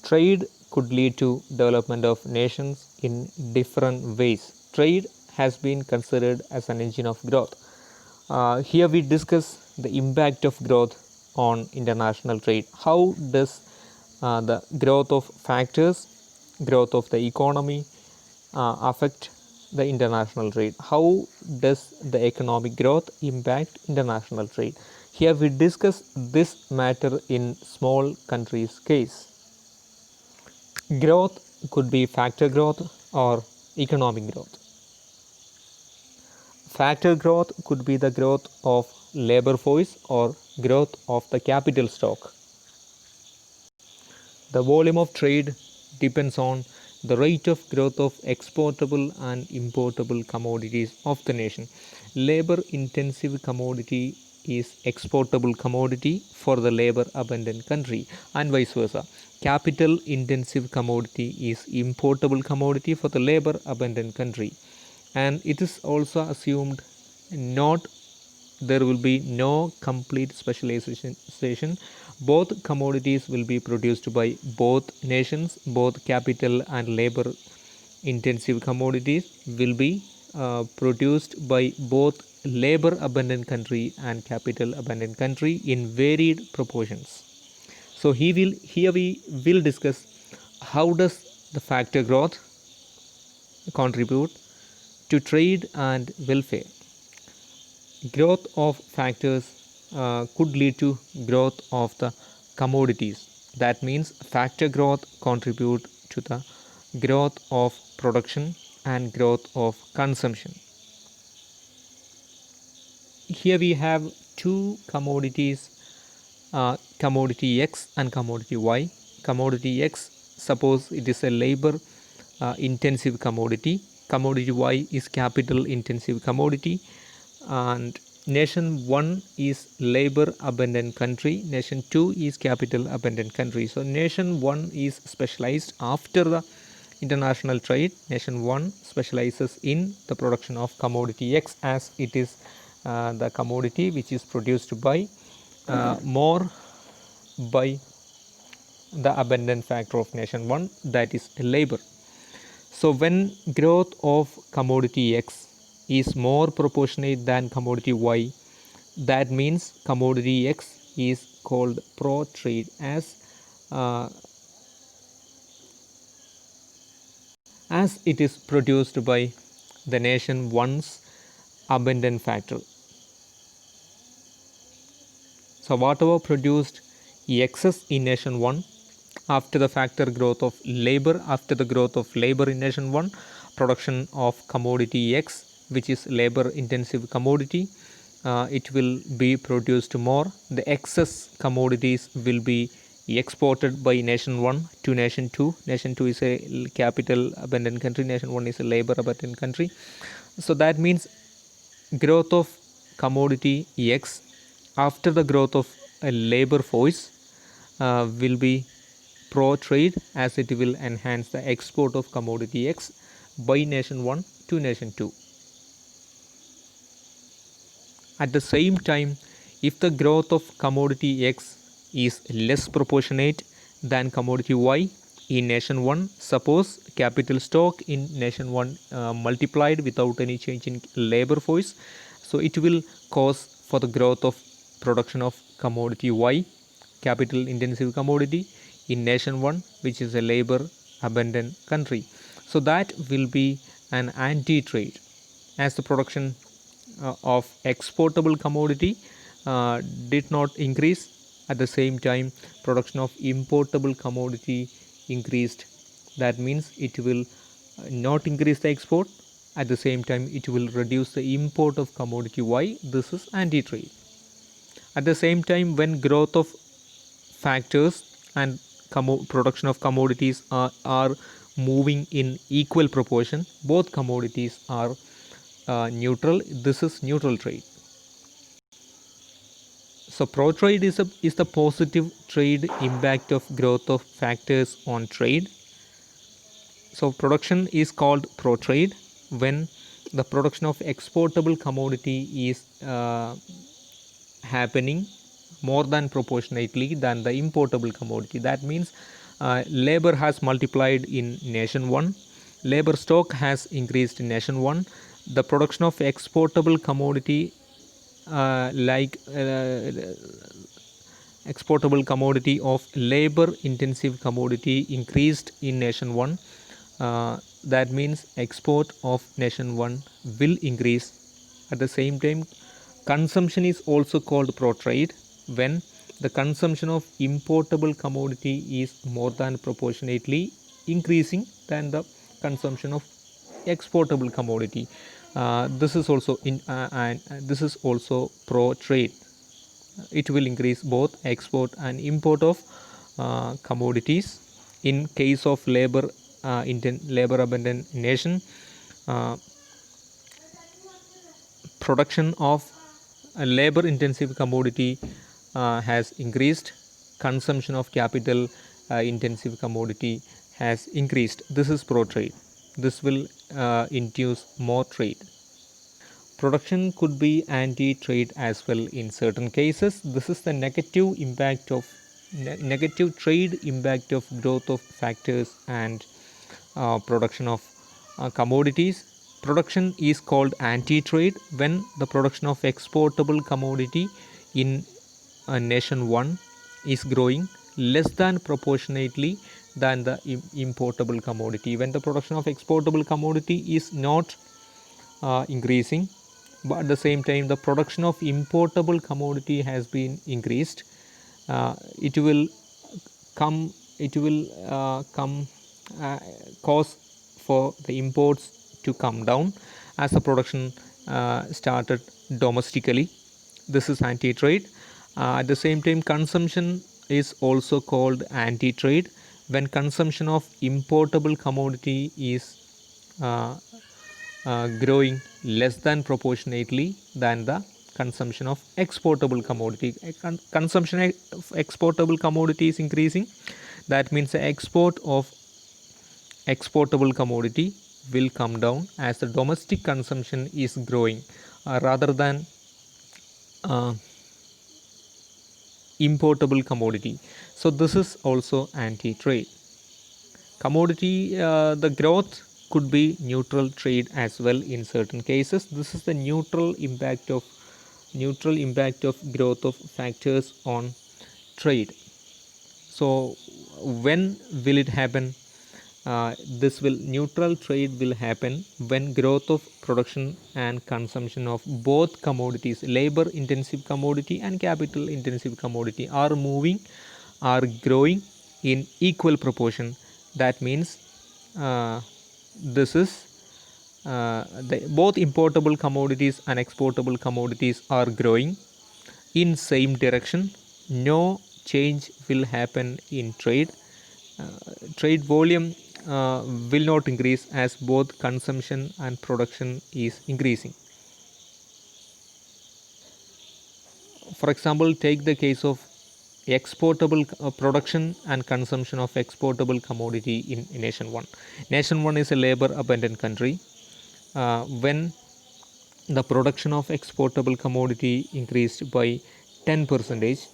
Trade could lead to development of nations in different ways. Trade has been considered as an engine of growth. Here we discuss the impact of growth on international trade. How does the growth of factors, growth of the economy affect the international trade? How does the economic growth impact international trade? Here we discuss this matter in small countries case. Growth could be factor growth or economic growth. Factor growth could be the growth of labor force or growth of the capital stock. The volume of trade depends on the rate of growth of exportable and importable commodities of the nation. Labor intensive commodity is exportable commodity for the labor abundant country, and vice versa. Capital intensive commodity is importable commodity for the labor abundant country. And it is also assumed not there will be no complete specialization. Both commodities will be produced by both nations. Both capital and labor intensive commodities will be produced by both labor abundant country and capital abundant country in varied proportions. So here we will discuss how does the factor growth contribute to trade and welfare. Growth of factors could lead to growth of the commodities. That means factor growth contribute to the growth of production and growth of consumption. Here we have two commodities, commodity X and commodity Y. Commodity X, suppose it is a labor intensive commodity. Commodity Y is capital intensive commodity, and nation 1 is labor abundant country, nation 2 is capital abundant country. So nation 1 is specialized after the international trade. Nation 1 specializes in the production of commodity X, as it is the commodity which is produced by more by the abundant factor of nation 1, that is labor. So when growth of commodity X is more proportionate than commodity Y, that means commodity X is called pro trade, as it is produced by the nation 1's abundant factor. So whatever produced excess in nation 1 after the factor growth of labor, after the growth of labor in nation 1, production of commodity X, which is labor intensive commodity, it will be produced more. The excess commodities will be exported by nation 1 to nation 2. Nation 2 is a capital abundant country, nation 1 is a labor abundant country. So that means growth of commodity X after the growth of a labor force will be pro trade, as it will enhance the export of commodity X by nation 1 to nation 2. At the same time, if the growth of commodity X is less proportionate than commodity Y in nation 1, suppose capital stock in nation 1 multiplied without any change in labor force, so it will cause for the growth of production of commodity Y, capital intensive commodity, in nation 1, which is a labor abundant country. So that will be an anti-trade, as the production of exportable commodity did not increase. At the same time, production of importable commodity increased. That means it will not increase the export. At the same time, it will reduce the import of commodity Y. This is anti-trade. At the same time, when growth of factors and production of commodities are moving in equal proportion, both commodities are neutral. This is neutral trade. So pro trade is the positive trade impact of growth of factors on trade. So production is called pro trade when the production of exportable commodity is happening more than proportionately than the importable commodity. That means Labor has multiplied in nation 1. Labor stock has increased in nation 1. The production of exportable commodity like exportable commodity of labor intensive commodity increased in nation 1. That means export of nation 1 will increase. At the same time, consumption is also called pro trade when the consumption of importable commodity is more than proportionately increasing than the consumption of exportable commodity. This is also pro trade. It will increase both export and import of commodities. In case of labor labor abundant nation, uh, production of a labor intensive commodity has increased. Consumption of capital intensive commodity has increased. This is pro trade. This will induce more trade. Production could be anti-trade as well in certain cases. This is the negative trade impact of growth of factors and production of commodities. Production is called anti-trade when the production of exportable commodity in nation 1 is growing less than proportionately than the importable commodity. When the production of exportable commodity is not increasing, but at the same time the production of importable commodity has been increased, it will come cause for the imports to come down as the production started domestically. This is anti-trade. At the same time, consumption is also called anti-trade when consumption of importable commodity is growing less than proportionately than the consumption of exportable commodity. Consumption of exportable commodity is increasing. That means the export of exportable commodity will come down as the domestic consumption is growing rather than uh, importable commodity. So this is also anti-trade. Commodity, the growth could be neutral trade as well in certain cases. This is the neutral impact of growth of factors on trade. So when will it happen? This will neutral trade will happen when growth of production and consumption of both commodities, labor intensive commodity and capital intensive commodity, are growing in equal proportion. That means this is both importable commodities and exportable commodities are growing in same direction. No change will happen in trade. Trade volume will not increase as both consumption and production is increasing. For example, take the case of exportable production and consumption of exportable commodity in nation 1. Nation 1 is a labor abundant country. When the production of exportable commodity increased by 10 percentage,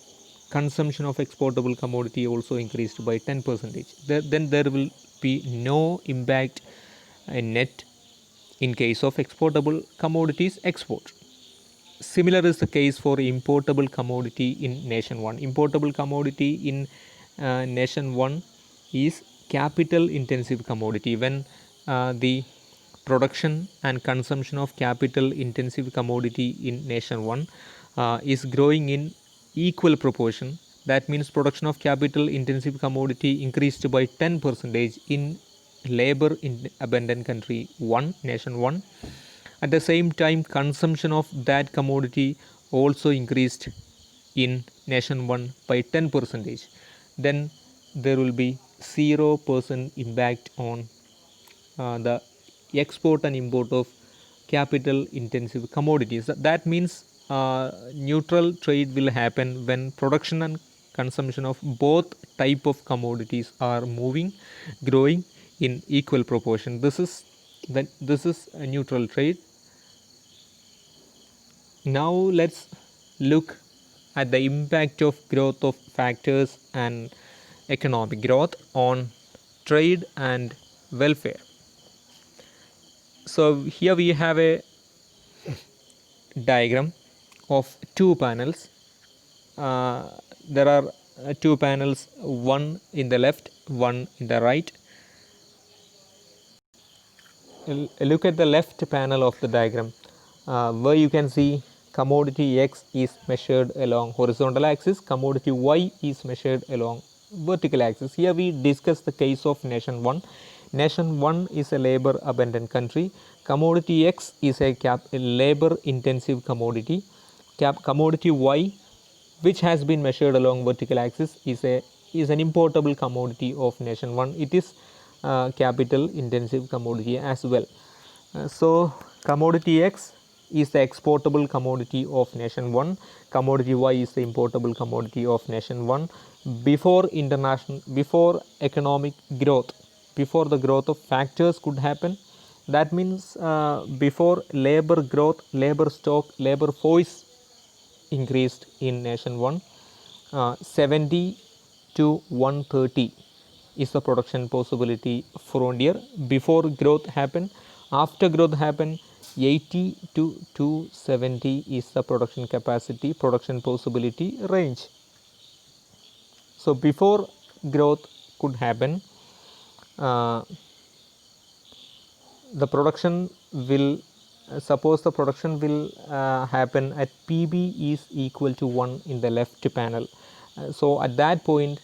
consumption of exportable commodity also increased by 10 percentage. Then there will be no impact net in case of exportable commodities export. Similar is the case for importable commodity in nation 1. Importable commodity in nation 1 is capital intensive commodity. When the production and consumption of capital intensive commodity in nation 1 is growing in equal proportion, that means production of capital intensive commodity increased by 10 percentage in labor abundant country 1, nation 1. At the same time, consumption of that commodity also increased in nation 1 by 10 percentage. Then there will be 0% impact on the export and import of capital intensive commodities. That means neutral trade will happen when production and consumption of both type of commodities are growing in equal proportion. This is a neutral trade. Now let's look at the impact of growth of factors and economic growth on trade and welfare. So here we have a diagram of two panels. There are two panels, one in the left, one in the right. Look at the left panel of the diagram, where you can see commodity X is measured along horizontal axis, commodity Y is measured along vertical axis. Here we discuss the case of nation 1. Nation 1 is a labor abundant country. Commodity X is a labor intensive commodity. Commodity Y, which has been measured along vertical axis, is an importable commodity of nation 1. It is capital intensive commodity as well. So commodity X is the exportable commodity of nation 1. Commodity Y is the importable commodity of nation 1. Before economic growth, before the growth of factors could happen, that means before labor growth, labor stock, labor force increased in nation 1, 70 to 130 is the production possibility frontier before growth happened. After growth happened, 80 to 270 is the production capacity, production possibility range. So before growth could happen, the production will suppose the production will happen at PB is equal to 1 in the left panel. So at that point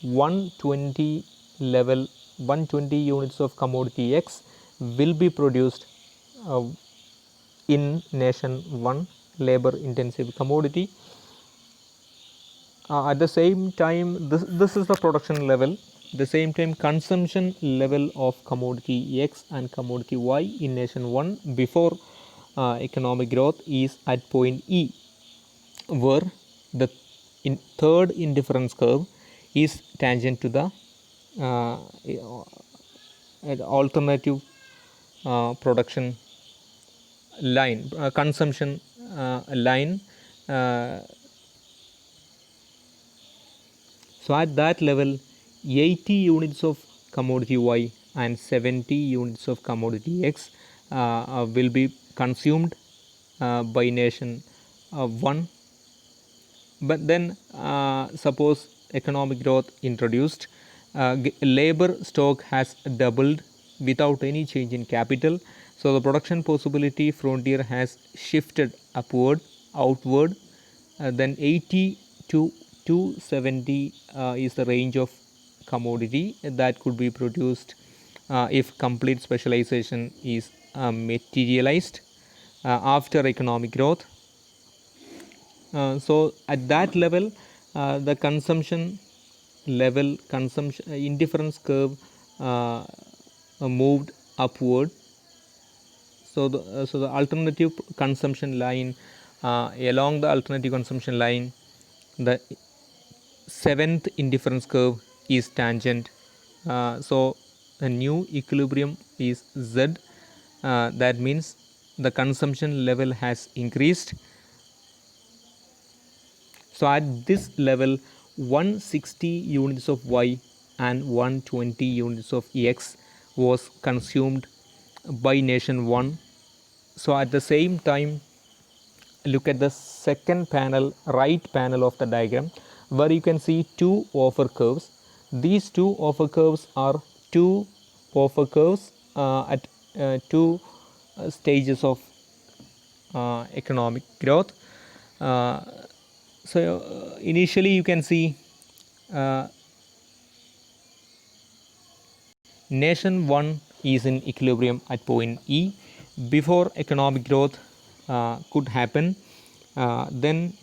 120 level 120 units of commodity X will be produced in nation 1 labor intensive commodity. At the same time, this is the production level. The same time, consumption level of commodity X and commodity Y in nation 1 before economic growth is at point E, where the third indifference curve is tangent to the alternative production line, consumption line. So at that level, 80 units of commodity Y and 70 units of commodity X will be consumed by nation 1. But then suppose economic growth introduced, labor stock has doubled without any change in capital. So the production possibility frontier has shifted upward, outward. Then 80 to 270 is the range of commodity that could be produced if complete specialization is materialized after economic growth. So at that level, the consumption level, consumption indifference curve moved upward. So the alternative consumption line, along the alternative consumption line, the seventh indifference curve is tangent. So a new equilibrium is Z. That means the consumption level has increased. So at this level, 160 units of Y and 120 units of X was consumed by nation 1. So at the same time, look at the second panel, right panel of the diagram, where you can see two offer curves. These two offer curves are two offer curves at two stages of economic growth. So initially you can see nation 1 is in equilibrium at point E. Before economic growth could happen, then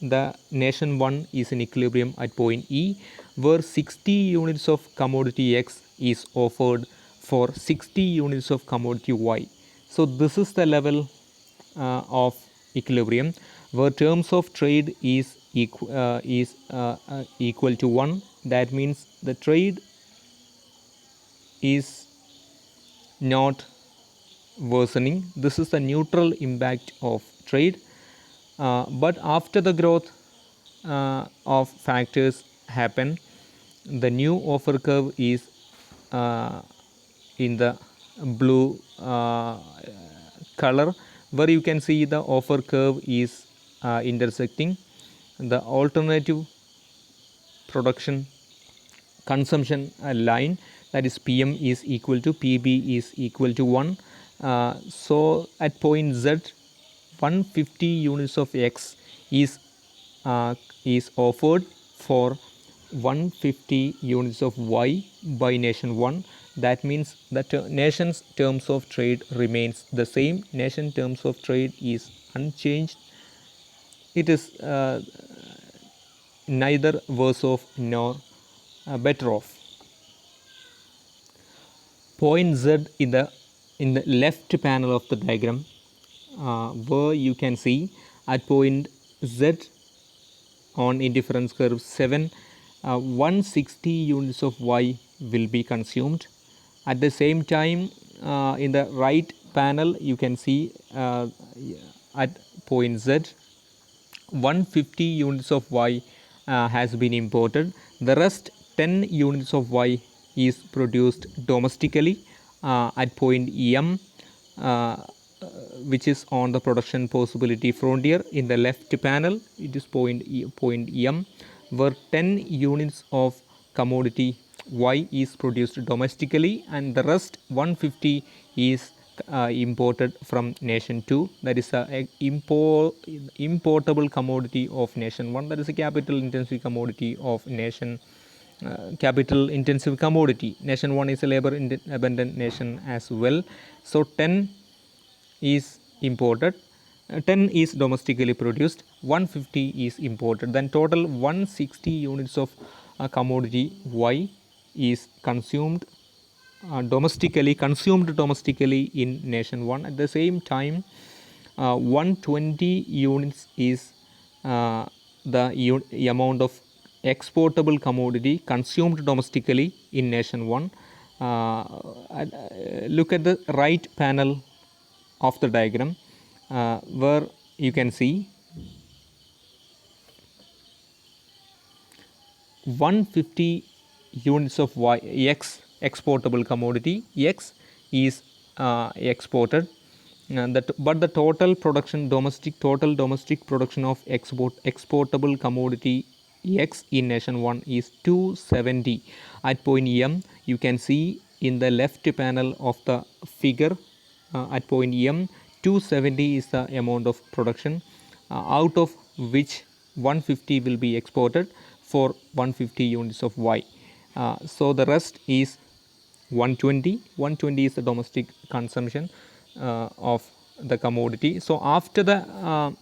the nation 1 is in equilibrium at point E, where 60 units of commodity X is offered for 60 units of commodity Y. So this is the level of equilibrium where terms of trade is equal to 1. That means the trade is not worsening. This is the neutral impact of trade. But after the growth of factors happen, the new offer curve is in the blue color, where you can see the offer curve is intersecting the alternative production consumption line, that is PM is equal to PB is equal to 1. So at point Z, 150 units of X is offered for 150 units of Y by nation 1. That means that nation's terms of trade remains the same. Nation terms of trade is unchanged. It is neither worse off nor better off. Point Z in the left panel of the diagram, where you can see at point Z on indifference curve 7, 160 units of Y will be consumed. At the same time, in the right panel you can see at point Z, 150 units of Y has been imported. The rest 10 units of Y is produced domestically at point M, which is on the production possibility frontier. In the left panel it is point M, where 10 units of commodity Y is produced domestically and the rest 150 is imported from nation 2, that is a importable commodity of nation 1, that is a capital intensive commodity of nation capital intensive commodity. Nation 1 is a labor abundant nation as well. So 10 is imported, 10 is domestically produced, 150 is imported, then total 160 units of commodity Y is consumed domestically in nation 1. At the same time, 120 units is the amount of exportable commodity consumed domestically in nation 1. Look at the right panel of the diagram, where you can see 150 units of X exportable commodity X is exported, but the total production total domestic production of exportable commodity X in nation 1 is 270. At point M you can see in the left panel of the figure, at point M 270 is the amount of production, out of which 150 will be exported for 150 units of Y. So the rest is 120 is the domestic consumption of the commodity. So after the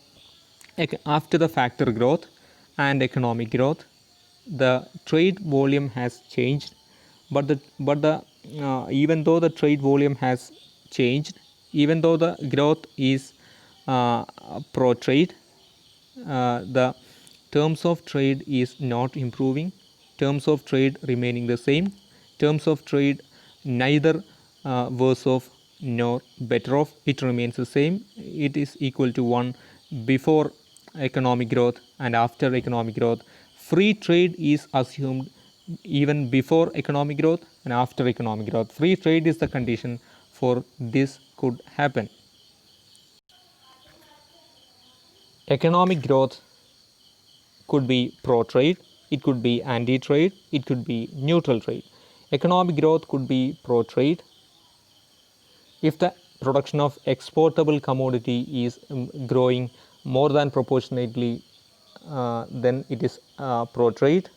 factor growth and economic growth, the trade volume has changed, but even though the trade volume has changed, even though the growth is pro trade, the terms of trade is not improving, terms of trade remaining the same, terms of trade neither worse off nor better off, it remains the same, it is equal to 1 before economic growth and after economic growth. Free trade is assumed even before economic growth and after economic growth. Free trade is the condition for this could happen. Economic growth could be pro-trade, it could be anti-trade, it could be neutral trade. Economic growth could be pro-trade if the production of exportable commodity is growing more than proportionately, then it is pro-trade.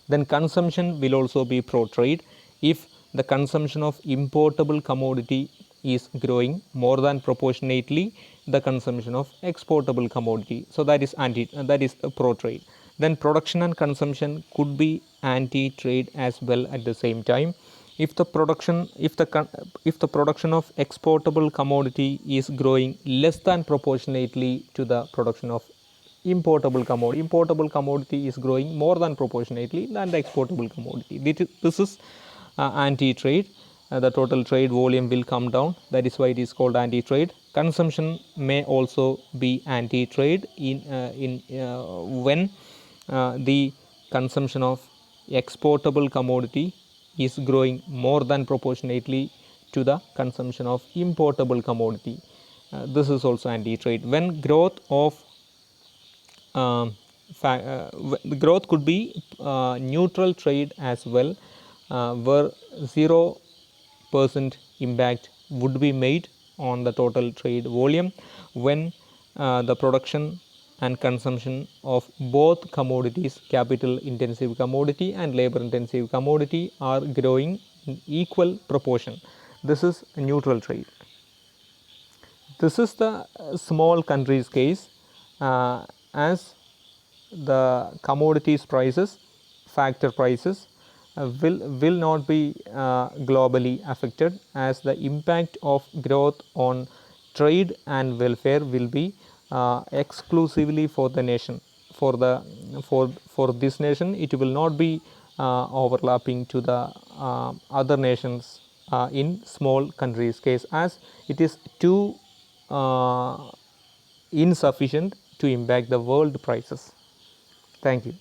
Then consumption will also be pro-trade if the consumption of importable commodity is growing more than proportionately the consumption of exportable commodity. So that is pro-trade. Then production and consumption could be anti-trade as well at the same time. If the production of exportable commodity is growing less than proportionately to the production of importable commodity is growing more than proportionately than the exportable commodity. This is anti-trade. The total trade volume will come down, that is why it is called anti-trade. Consumption may also be anti-trade when the consumption of exportable commodity is growing more than proportionately to the consumption of importable commodity. This is also anti-trade. When growth of the growth could be neutral trade as well, where 0% impact would be made on the total trade volume when the production and consumption of both commodities, capital intensive commodity and labor intensive commodity, are growing in equal proportion. This is neutral trade. This is the small countries case, as the commodities prices, factor prices, will not be globally affected, as the impact of growth on trade and welfare will be exclusively for the nation. For this nation, it will not be overlapping to the other nations in small countries case, as it is too insufficient to impact the world prices. Thank you.